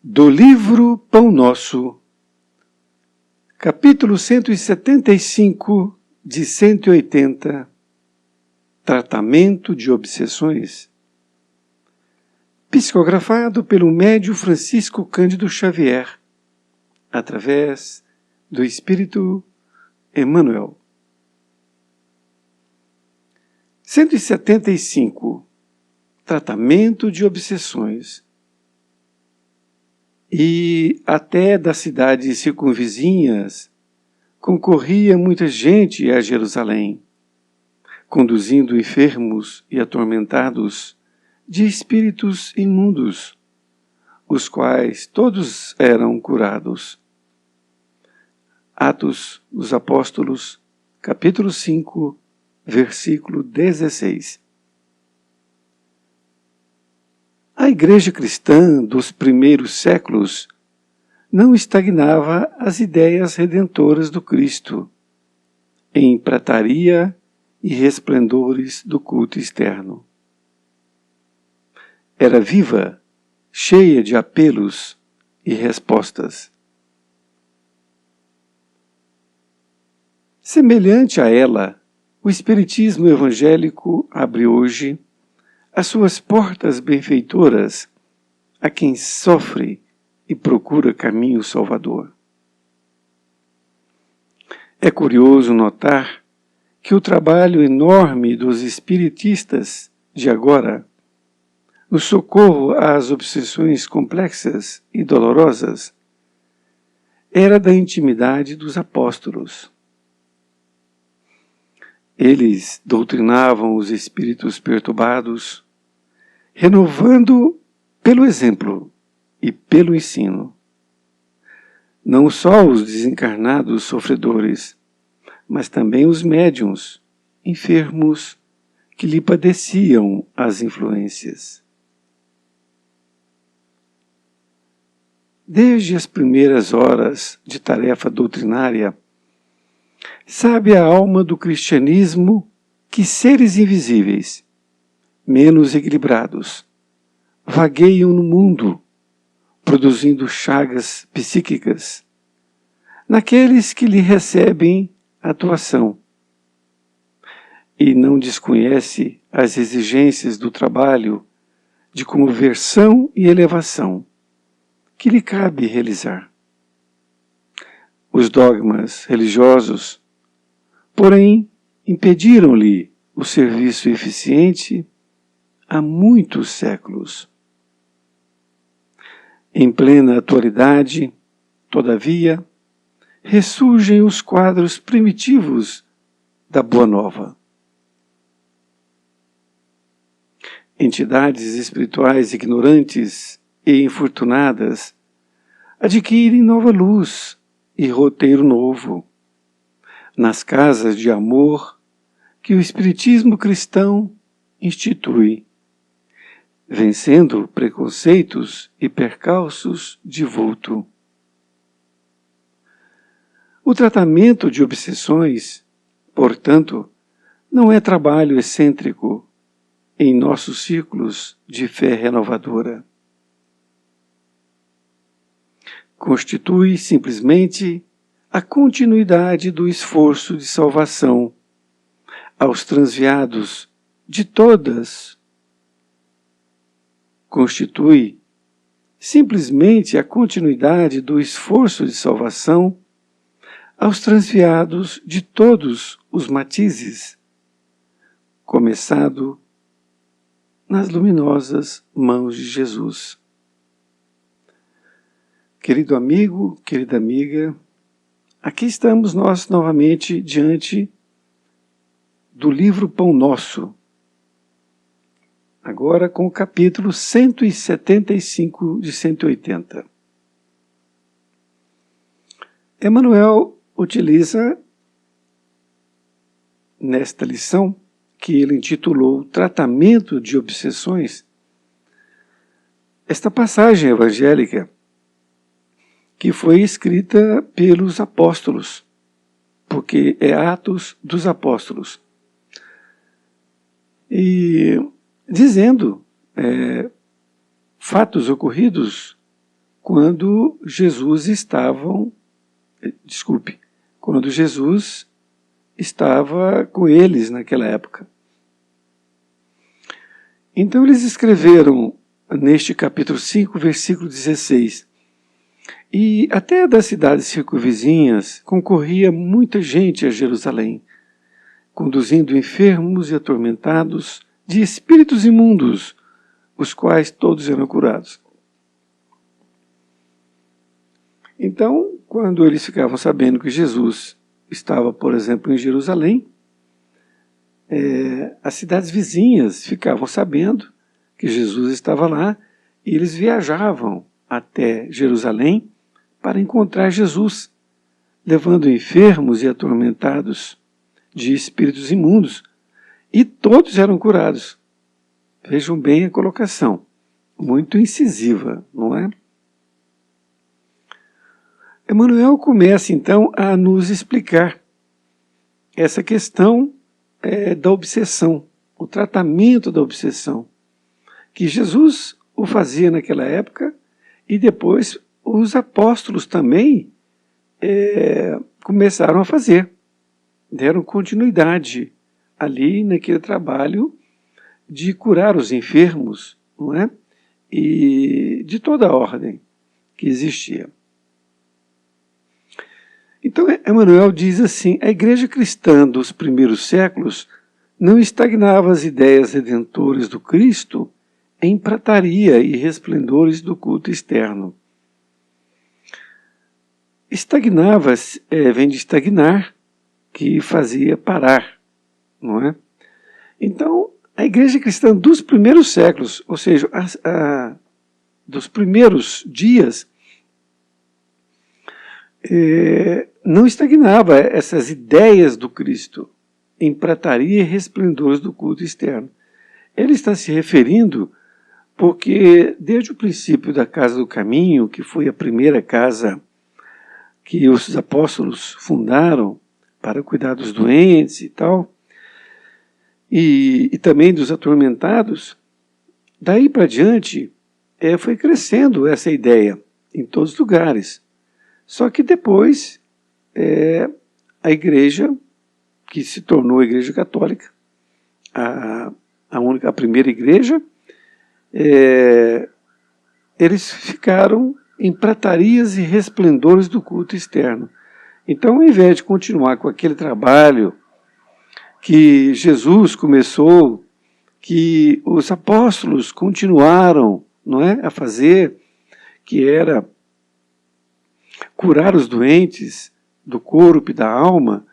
Do livro Pão Nosso, capítulo 175 de 180, Tratamento de Obsessões, psicografado pelo médium Francisco Cândido Xavier, através do Espírito Emmanuel. 175. Tratamento de obsessões. E até das cidades circunvizinhas concorria muita gente a Jerusalém, conduzindo enfermos e atormentados de espíritos imundos, os quais todos eram curados. Atos dos Apóstolos, capítulo 5, versículo 16. A Igreja cristã dos primeiros séculos não estagnava as ideias redentoras do Cristo em prataria e resplendores do culto externo. Era viva, cheia de apelos e respostas. Semelhante a ela, o Espiritismo evangélico abre hoje as suas portas benfeitoras a quem sofre e procura caminho salvador. É curioso notar que o trabalho enorme dos espiritistas de agora, no socorro às obsessões complexas e dolorosas, era da intimidade dos apóstolos. Eles doutrinavam os espíritos perturbados, renovando pelo exemplo e pelo ensino, não só os desencarnados sofredores, mas também os médiuns, enfermos, que lhe padeciam as influências. Desde as primeiras horas de tarefa doutrinária, sabe a alma do cristianismo que seres invisíveis, menos equilibrados, vagueiam no mundo, produzindo chagas psíquicas, naqueles que lhe recebem atuação, e não desconhece as exigências do trabalho de conversão e elevação que lhe cabe realizar. Os dogmas religiosos, porém, impediram-lhe o serviço eficiente há muitos séculos. Em plena atualidade, todavia, ressurgem os quadros primitivos da Boa Nova. Entidades espirituais ignorantes e infortunadas adquirem nova luz e roteiro novo nas casas de amor que o Espiritismo cristão institui, vencendo preconceitos e percalços de vulto. O tratamento de obsessões, portanto, não é trabalho excêntrico em nossos círculos de fé renovadora. Constitui simplesmente a continuidade do esforço de salvação aos transviados de todas. Constitui simplesmente a continuidade do esforço de salvação aos transviados de todos os matizes, começado nas luminosas mãos de Jesus. Querido amigo, querida amiga, aqui estamos nós novamente diante do livro Pão Nosso, agora com o capítulo 175 de 180. Emmanuel utiliza, nesta lição, que ele intitulou Tratamento de Obsessões, esta passagem evangélica que foi escrita pelos apóstolos, porque é Atos dos Apóstolos. E dizendo fatos ocorridos quando Jesus estava com eles naquela época. Então eles escreveram neste capítulo 5, versículo 16, e até das cidades circunvizinhas concorria muita gente a Jerusalém, conduzindo enfermos e atormentados de espíritos imundos, os quais todos eram curados. Então, quando eles ficavam sabendo que Jesus estava, por exemplo, em Jerusalém, as cidades vizinhas ficavam sabendo que Jesus estava lá e eles viajavam até Jerusalém para encontrar Jesus, levando enfermos e atormentados de espíritos imundos, e todos eram curados. Vejam bem a colocação, muito incisiva, não é? Emmanuel começa então a nos explicar essa questão da obsessão, o tratamento da obsessão, que Jesus o fazia naquela época e depois os apóstolos também começaram a fazer, deram continuidade ali naquele trabalho de curar os enfermos, não é? E de toda a ordem que existia. Então, Emmanuel diz assim: a igreja cristã dos primeiros séculos não estagnava as ideias redentoras do Cristo em prataria e resplendores do culto externo. Estagnava, vem de estagnar, que fazia parar, não é? Então, a igreja cristã dos primeiros séculos, ou seja, dos primeiros dias, não estagnava essas ideias do Cristo em prataria e resplendores do culto externo. Ele está se referindo porque desde o princípio da Casa do Caminho, que foi a primeira casa que os apóstolos fundaram para cuidar dos doentes e tal, e também dos atormentados, daí para diante foi crescendo essa ideia em todos os lugares. Só que depois a igreja, que se tornou a Igreja Católica, a primeira igreja, eles ficaram em pratarias e resplendores do culto externo. Então, ao invés de continuar com aquele trabalho que Jesus começou, que os apóstolos continuaram, não é, a fazer, que era curar os doentes do corpo e da alma,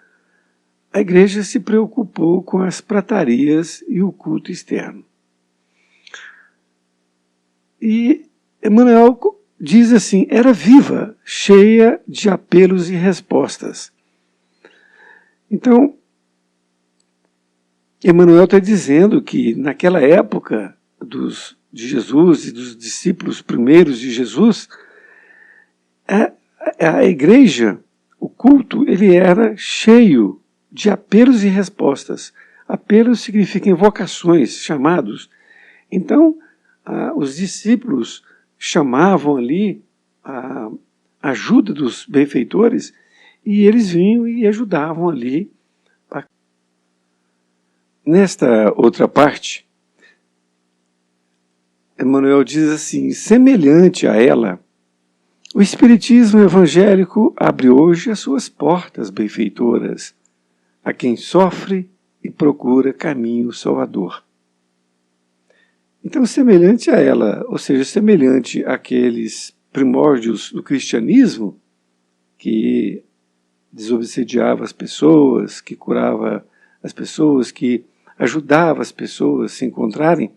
a igreja se preocupou com as pratarias e o culto externo. E Emmanuel diz assim: era viva, cheia de apelos e respostas. Então, Emmanuel está dizendo que naquela época de Jesus e dos discípulos primeiros de Jesus, a igreja, o culto, ele era cheio de apelos e respostas. Apelos significa invocações, chamados. Então, os discípulos chamavam ali a ajuda dos benfeitores e eles vinham e ajudavam ali. Nesta outra parte, Emmanuel diz assim: semelhante a ela, o Espiritismo evangélico abre hoje as suas portas benfeitoras a quem sofre e procura caminho salvador. Então, semelhante a ela, ou seja, semelhante àqueles primórdios do cristianismo, que desobsediava as pessoas, que curava as pessoas, que ajudava as pessoas a se encontrarem,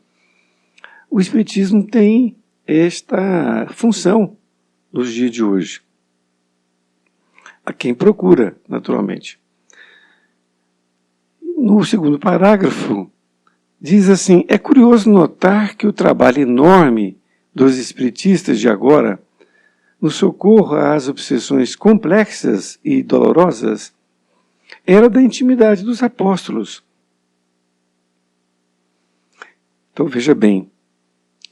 o Espiritismo tem esta função nos dias de hoje. A quem procura, naturalmente. No segundo parágrafo, diz assim: é curioso notar que o trabalho enorme dos espiritistas de agora, no socorro às obsessões complexas e dolorosas, era da intimidade dos apóstolos. Então veja bem,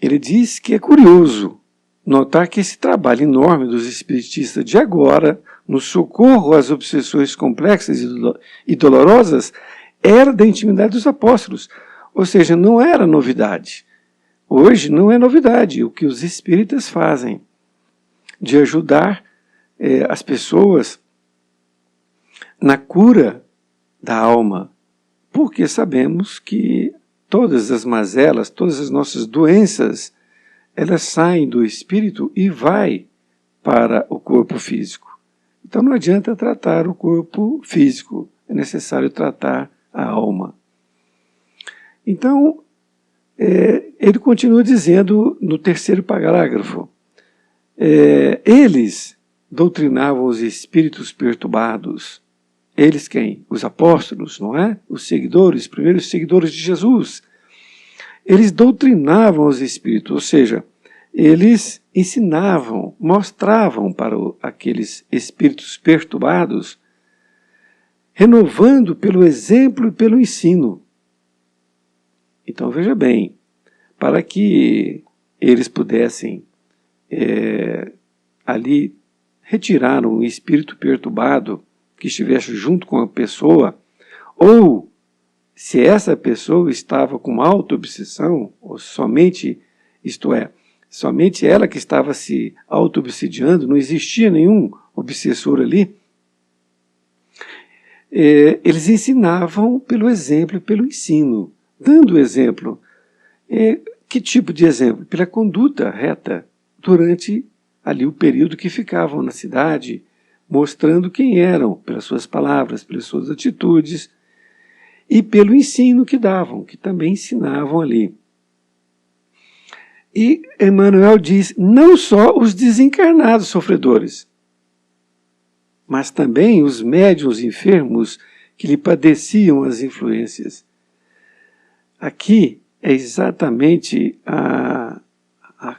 ele diz que é curioso notar que esse trabalho enorme dos espiritistas de agora, no socorro às obsessões complexas e dolorosas, era da intimidade dos apóstolos. Ou seja, não era novidade. Hoje não é novidade o que os espíritas fazem, de ajudar as pessoas na cura da alma, porque sabemos que todas as mazelas, todas as nossas doenças, elas saem do espírito e vai para o corpo físico. Então não adianta tratar o corpo físico, é necessário tratar a alma. Então, ele continua dizendo no terceiro parágrafo, eles doutrinavam os espíritos perturbados. Eles quem? Os apóstolos, não é? Os seguidores, os primeiros seguidores de Jesus. Eles doutrinavam os espíritos, ou seja, eles ensinavam, mostravam para aqueles espíritos perturbados, renovando pelo exemplo e pelo ensino. Então veja bem, para que eles pudessem ali retirar um espírito perturbado que estivesse junto com a pessoa, ou se essa pessoa estava com auto-obsessão, ou somente, isto é, somente ela que estava se auto-obsidiando, não existia nenhum obsessor ali, eles ensinavam pelo exemplo e pelo ensino, dando exemplo. Que tipo de exemplo? Pela conduta reta, durante ali o período que ficavam na cidade, mostrando quem eram, pelas suas palavras, pelas suas atitudes, e pelo ensino que davam, que também ensinavam ali. E Emmanuel diz, não só os desencarnados sofredores, mas também os médiuns enfermos que lhe padeciam as influências. Aqui é exatamente a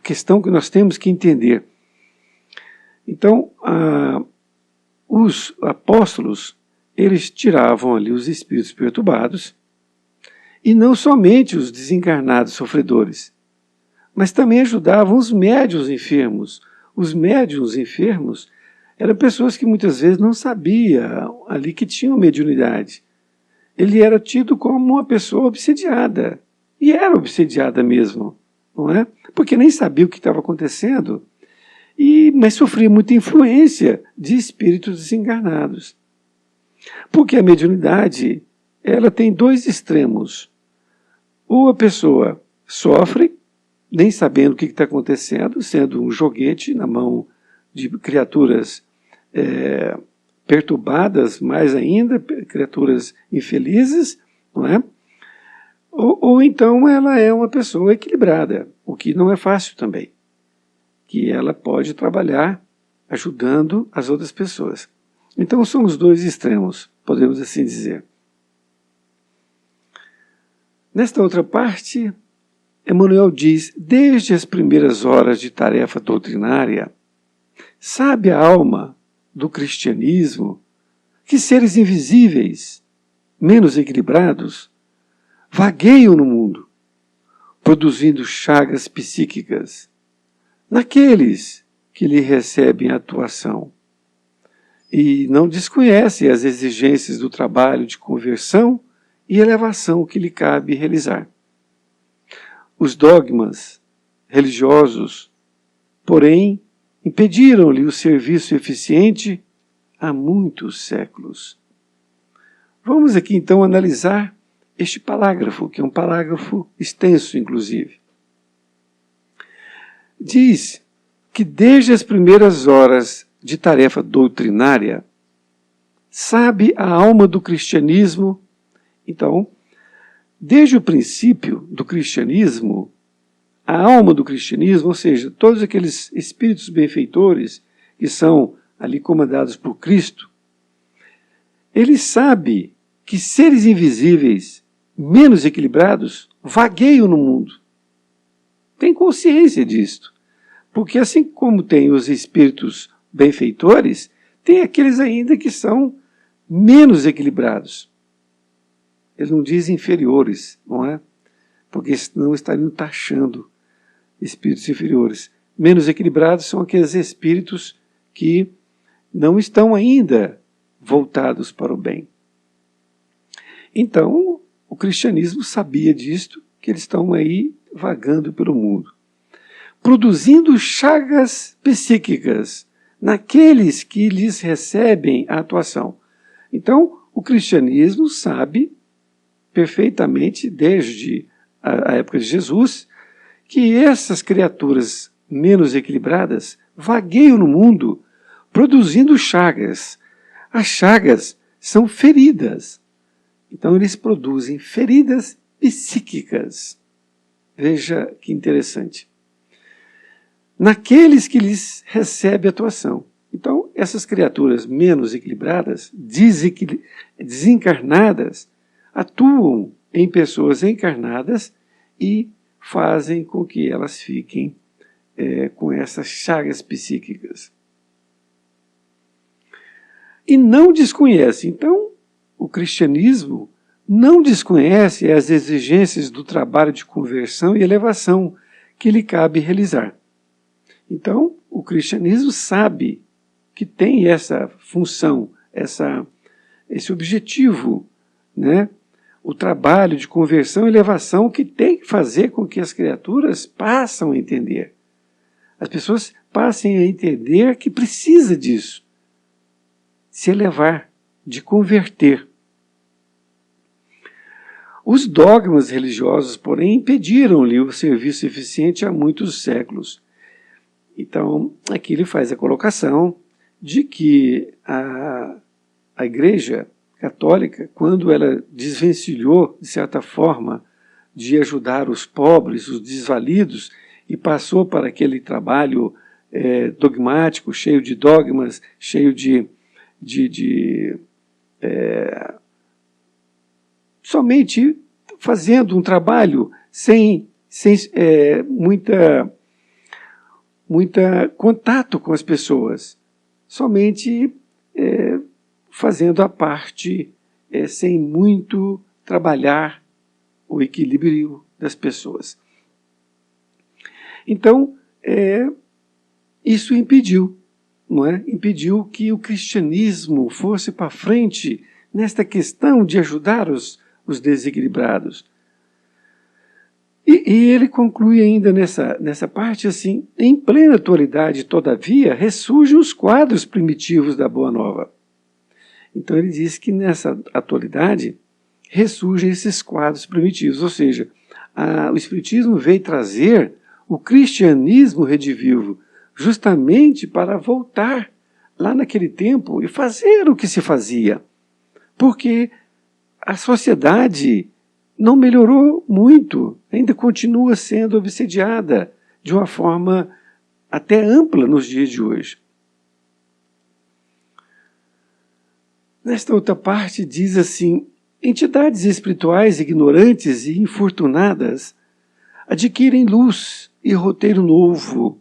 questão que nós temos que entender. Então, os apóstolos, eles tiravam ali os espíritos perturbados, e não somente os desencarnados sofredores, mas também ajudavam os médiuns enfermos. Os médiuns enfermos eram pessoas que muitas vezes não sabiam ali que tinham mediunidade. Ele era tido como uma pessoa obsediada, e era obsediada mesmo, não é? Porque nem sabia o que estava acontecendo, mas sofria muita influência de espíritos desencarnados. Porque a mediunidade, ela tem dois extremos. Ou a pessoa sofre, nem sabendo o que está acontecendo, sendo um joguete na mão de criaturas perturbadas, mais ainda, criaturas infelizes, não é? Ou então ela é uma pessoa equilibrada, o que não é fácil também, que ela pode trabalhar ajudando as outras pessoas. Então são os dois extremos, podemos assim dizer. Nesta outra parte, Emmanuel diz, desde as primeiras horas de tarefa doutrinária, sabe a alma do cristianismo que seres invisíveis, menos equilibrados, vagueiam no mundo, produzindo chagas psíquicas naqueles que lhe recebem atuação e não desconhecem as exigências do trabalho de conversão e elevação que lhe cabe realizar. Os dogmas religiosos, porém, impediram-lhe o serviço eficiente há muitos séculos. Vamos aqui então analisar este parágrafo, que é um parágrafo extenso, inclusive. Diz que desde as primeiras horas de tarefa doutrinária, sabe a alma do cristianismo. Então, desde o princípio do cristianismo, a alma do cristianismo, ou seja, todos aqueles espíritos benfeitores que são ali comandados por Cristo, ele sabe que seres invisíveis, menos equilibrados, vagueiam no mundo. Tem consciência disto. Porque assim como tem os espíritos benfeitores, tem aqueles ainda que são menos equilibrados. Ele não diz inferiores, não é? Porque senão estariam taxando espíritos inferiores. menos equilibrados são aqueles espíritos que não estão ainda voltados para o bem. Então, o cristianismo sabia disto, que eles estão aí vagando pelo mundo, produzindo chagas psíquicas naqueles que lhes recebem a atuação. Então, o cristianismo sabe perfeitamente, desde a época de Jesus, que essas criaturas menos equilibradas vagueiam no mundo produzindo chagas. As chagas são feridas. Então eles produzem feridas psíquicas. Veja que interessante. Naqueles que lhes recebe atuação. Então essas criaturas menos equilibradas, desencarnadas, atuam em pessoas encarnadas e fazem com que elas fiquem com essas chagas psíquicas. E não desconhece. Então, o cristianismo não desconhece as exigências do trabalho de conversão e elevação que lhe cabe realizar. Então, o cristianismo sabe que tem essa função, esse objetivo, né? O trabalho de conversão e elevação que tem que fazer com que as criaturas passem a entender. As pessoas passem a entender que precisa disso. Se elevar, de converter. Os dogmas religiosos, porém, impediram-lhe o serviço eficiente há muitos séculos. Então, aqui ele faz a colocação de que a Igreja Católica, quando ela desvencilhou, de certa forma, de ajudar os pobres, os desvalidos, e passou para aquele trabalho dogmático, cheio de dogmas, cheio somente fazendo um trabalho sem muita contato com as pessoas, somente fazendo a parte sem muito trabalhar o equilíbrio das pessoas. Então, isso impediu, não é? Impediu que o cristianismo fosse para frente nesta questão de ajudar os desequilibrados. E ele conclui ainda nessa parte assim: em plena atualidade, todavia, ressurgem os quadros primitivos da Boa Nova. Então ele diz que nessa atualidade ressurgem esses quadros primitivos, ou seja, o Espiritismo veio trazer o cristianismo redivivo, justamente para voltar lá naquele tempo e fazer o que se fazia. Porque a sociedade não melhorou muito, ainda continua sendo obsediada de uma forma até ampla nos dias de hoje. Nesta outra parte diz assim: entidades espirituais ignorantes e infortunadas adquirem luz e roteiro novo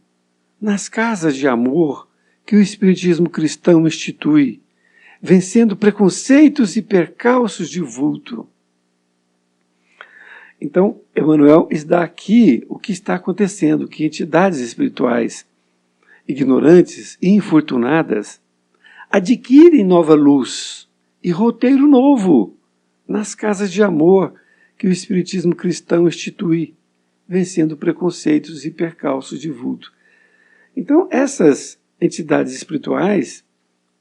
nas casas de amor que o Espiritismo cristão institui, vencendo preconceitos e percalços de vulto. Então, Emmanuel dá aqui o que está acontecendo, que entidades espirituais ignorantes e infortunadas adquirem nova luz e roteiro novo nas casas de amor que o Espiritismo cristão institui, vencendo preconceitos e percalços de vulto. Então, essas entidades espirituais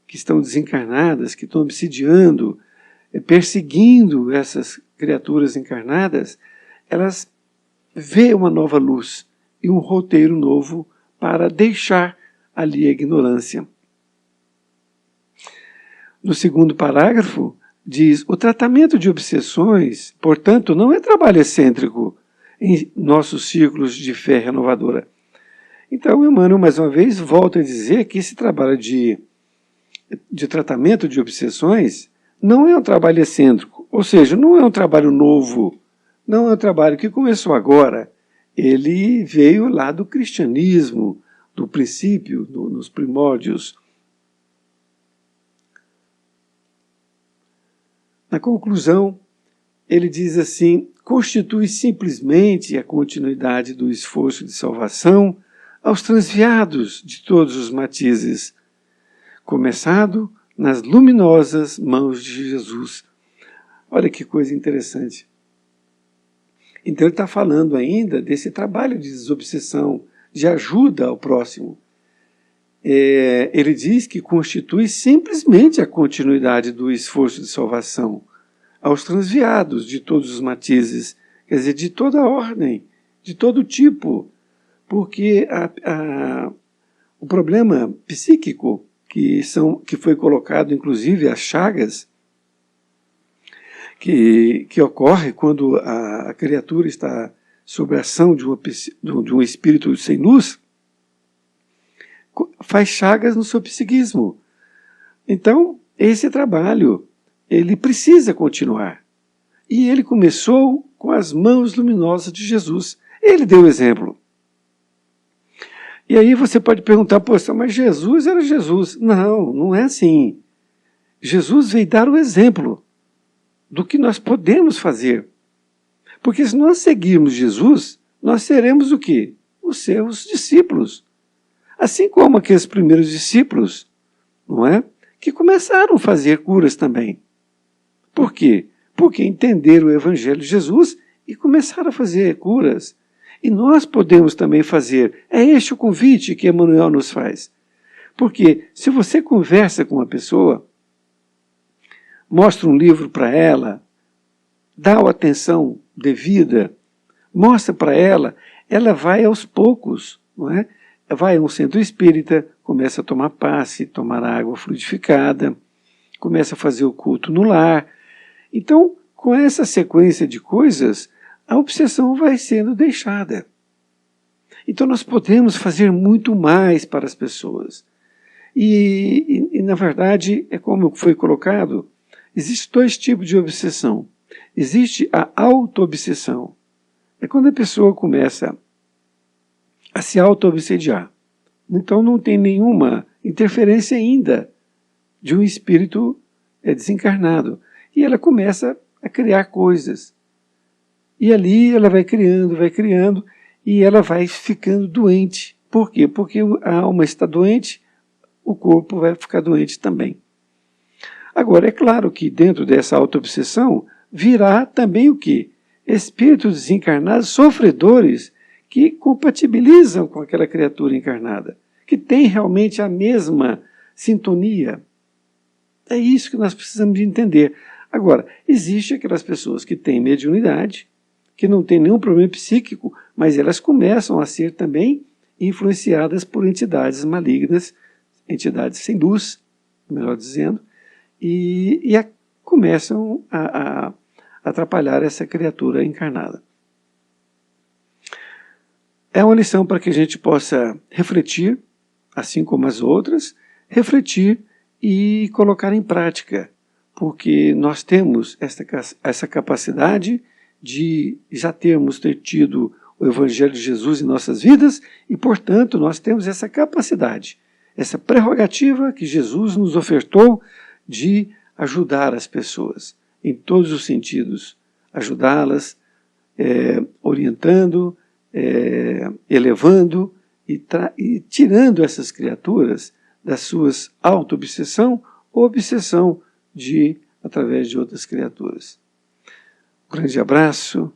que estão desencarnadas, que estão obsidiando, perseguindo essas criaturas encarnadas, elas veem uma nova luz e um roteiro novo para deixar ali a ignorância. No segundo parágrafo, diz: o tratamento de obsessões, portanto, não é trabalho excêntrico em nossos círculos de fé renovadora. Então, Emmanuel, mais uma vez, volta a dizer que esse trabalho de tratamento de obsessões não é um trabalho excêntrico, ou seja, não é um trabalho novo, não é um trabalho que começou agora. Ele veio lá do cristianismo, do princípio, nos primórdios. Na conclusão, ele diz assim: constitui simplesmente a continuidade do esforço de salvação aos transviados de todos os matizes, começado nas luminosas mãos de Jesus. Olha que coisa interessante. Então ele está falando ainda desse trabalho de desobsessão, de ajuda ao próximo. Ele diz que constitui simplesmente a continuidade do esforço de salvação aos transviados de todos os matizes, quer dizer, de toda ordem, de todo tipo, porque o problema psíquico que foi colocado, inclusive as chagas, que ocorre quando a criatura está sob a ação de um espírito sem luz, faz chagas no seu psiquismo. Então, esse trabalho, ele precisa continuar. E ele começou com as mãos luminosas de Jesus. Ele deu o exemplo. E aí você pode perguntar, poxa, mas Jesus era Jesus. Não, não é assim. Jesus veio dar o exemplo do que nós podemos fazer. Porque se nós seguirmos Jesus, nós seremos o quê? Os seus discípulos. Assim como aqueles primeiros discípulos, não é? Que começaram a fazer curas também. Por quê? Porque entenderam o Evangelho de Jesus e começaram a fazer curas. E nós podemos também fazer. É este o convite que Emmanuel nos faz. Porque se você conversa com uma pessoa, mostra um livro para ela, dá a atenção devida, mostra para ela, ela vai aos poucos, não é? Vai a um centro espírita, começa a tomar passe, tomar água fluidificada, começa a fazer o culto no lar. Então, com essa sequência de coisas, a obsessão vai sendo deixada. Então nós podemos fazer muito mais para as pessoas. E na verdade, é como foi colocado, existem dois tipos de obsessão. Existe a auto-obsessão. É quando a pessoa começa a se auto-obsediar. Então não tem nenhuma interferência ainda de um espírito desencarnado. E ela começa a criar coisas. E ali ela vai criando, e ela vai ficando doente. Por quê? Porque a alma está doente, o corpo vai ficar doente também. Agora, é claro que dentro dessa auto-obsessão virá também o quê? Espíritos desencarnados, sofredores, que compatibilizam com aquela criatura encarnada, que tem realmente a mesma sintonia. É isso que nós precisamos de entender. Agora, existem aquelas pessoas que têm mediunidade, que não têm nenhum problema psíquico, mas elas começam a ser também influenciadas por entidades malignas, entidades sem luz, melhor dizendo, e começam a atrapalhar essa criatura encarnada. É uma lição para que a gente possa refletir, assim como as outras, refletir e colocar em prática, porque nós temos essa capacidade de já ter tido o Evangelho de Jesus em nossas vidas e, portanto, nós temos essa capacidade, essa prerrogativa que Jesus nos ofertou de ajudar as pessoas em todos os sentidos, ajudá-las, orientando, elevando e tirando essas criaturas das suas auto-obsessão ou obsessão através de outras criaturas. Um grande abraço,